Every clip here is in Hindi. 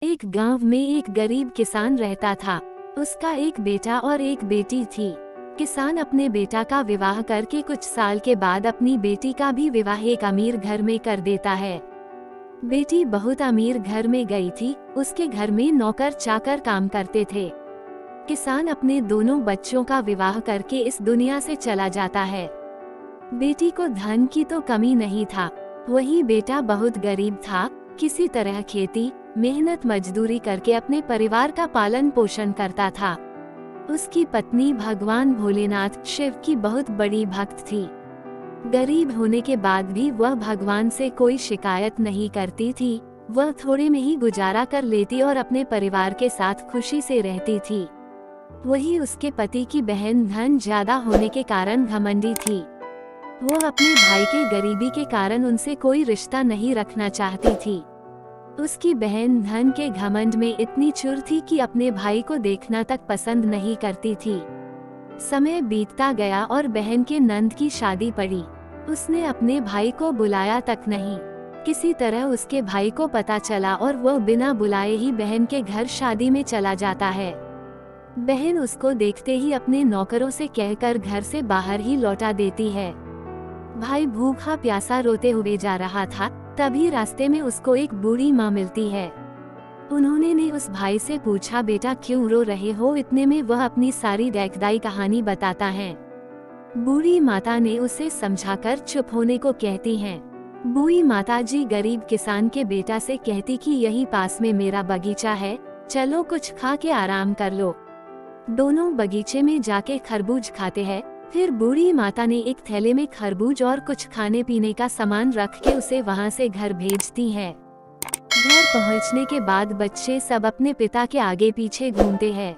एक गांव में एक गरीब किसान रहता था। उसका एक बेटा और एक बेटी थी। किसान अपने बेटा का विवाह करके कुछ साल के बाद अपनी बेटी का भी विवाह एक अमीर घर में कर देता है। बेटी बहुत अमीर घर में गई थी। उसके घर में नौकर चाकर काम करते थे। किसान अपने दोनों बच्चों का विवाह करके इस दुनिया से चला जाता है। बेटी को धन की तो कमी नहीं था, वही बेटा बहुत गरीब था। किसी तरह खेती मेहनत मजदूरी करके अपने परिवार का पालन पोषण करता था। उसकी पत्नी भगवान भोलेनाथ शिव की बहुत बड़ी भक्त थी। गरीब होने के बाद भी वह भगवान से कोई शिकायत नहीं करती थी। वह थोड़े में ही गुजारा कर लेती और अपने परिवार के साथ खुशी से रहती थी। वही उसके पति की बहन धन ज्यादा होने के कारण घमंडी थी। वो अपने भाई के गरीबी के कारण उनसे कोई रिश्ता नहीं रखना चाहती थी। उसकी बहन धन के घमंड में इतनी चुर थी कि अपने भाई को देखना तक पसंद नहीं करती थी। समय बीतता गया और बहन के नंद की शादी पड़ी। उसने अपने भाई को बुलाया तक नहीं। किसी तरह उसके भाई को पता चला और वह बिना बुलाए ही बहन के घर शादी में चला जाता है। बहन उसको देखते ही अपने नौकरों से कहकर घर से बाहर ही लौटा देती है। भाई भूखा प्यासा रोते हुए जा रहा था, तभी रास्ते में उसको एक बूढ़ी माँ मिलती है। उन्होंने ने उस भाई से पूछा, बेटा क्यों रो रहे हो? इतने में वह अपनी सारी रैकदाई कहानी बताता है। बूढ़ी माता ने उसे समझाकर चुप होने को कहती हैं। बूढ़ी माता जी गरीब किसान के बेटा से कहती कि यही पास में मेरा बगीचा है, चलो कुछ खा के आराम कर लो। दोनों बगीचे में जाके खरबूज खाते हैं। फिर बूढ़ी माता ने एक थैले में खरबूज और कुछ खाने पीने का सामान रख के उसे वहां से घर भेजती हैं। घर पहुंचने के बाद बच्चे सब अपने पिता के आगे पीछे घूमते हैं।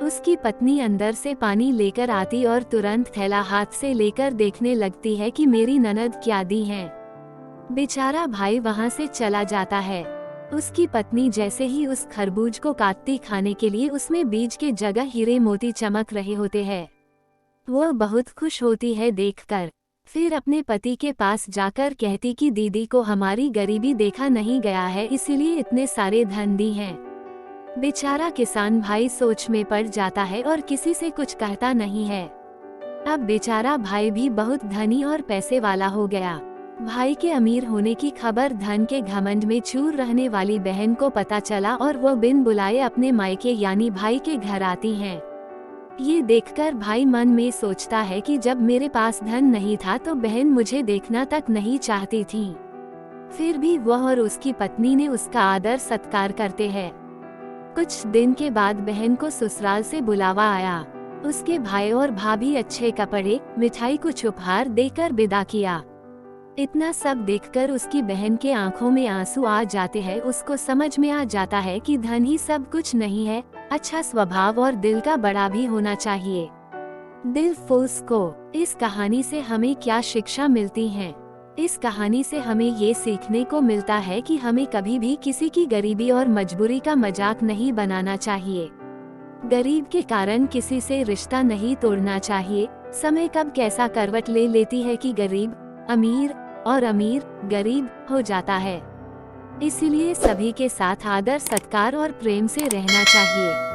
उसकी पत्नी अंदर से पानी लेकर आती और तुरंत थैला हाथ से लेकर देखने लगती है कि मेरी ननद क्या दी है। बेचारा भाई वहां से चला जाता है। उसकी पत्नी जैसे ही उस खरबूज को काटती खाने के लिए, उसमें बीज के जगह हीरे मोती चमक रहे होते हैं। वह बहुत खुश होती है देखकर। फिर अपने पति के पास जाकर कहती कि दीदी को हमारी गरीबी देखा नहीं गया है, इसीलिए इतने सारे धन दी हैं। बेचारा किसान भाई सोच में पड़ जाता है और किसी से कुछ कहता नहीं है। अब बेचारा भाई भी बहुत धनी और पैसे वाला हो गया। भाई के अमीर होने की खबर धन के घमंड में चूर रहने वाली बहन को पता चला और वह बिन बुलाए अपने मायके यानी भाई के घर आती हैं। ये देखकर भाई मन में सोचता है कि जब मेरे पास धन नहीं था तो बहन मुझे देखना तक नहीं चाहती थी। फिर भी वह और उसकी पत्नी ने उसका आदर सत्कार करते हैं। कुछ दिन के बाद बहन को ससुराल से बुलावा आया। उसके भाई और भाभी अच्छे कपड़े मिठाई कुछ उपहार देकर विदा किया। इतना सब देखकर उसकी बहन के आंखों में आंसू आ जाते हैं। उसको समझ में आ जाता है कि धन ही सब कुछ नहीं है, अच्छा स्वभाव और दिल का बड़ा भी होना चाहिए। दिल फुल्स को इस कहानी से हमें क्या शिक्षा मिलती है? इस कहानी से हमें ये सीखने को मिलता है कि हमें कभी भी किसी की गरीबी और मजबूरी का मजाक नहीं बनाना चाहिए। गरीब के कारण किसी से रिश्ता नहीं तोड़ना चाहिए। समय कब कैसा करवट ले लेती है कि गरीब अमीर और अमीर गरीब हो जाता है। इसीलिए सभी के साथ आदर सत्कार और प्रेम से रहना चाहिए।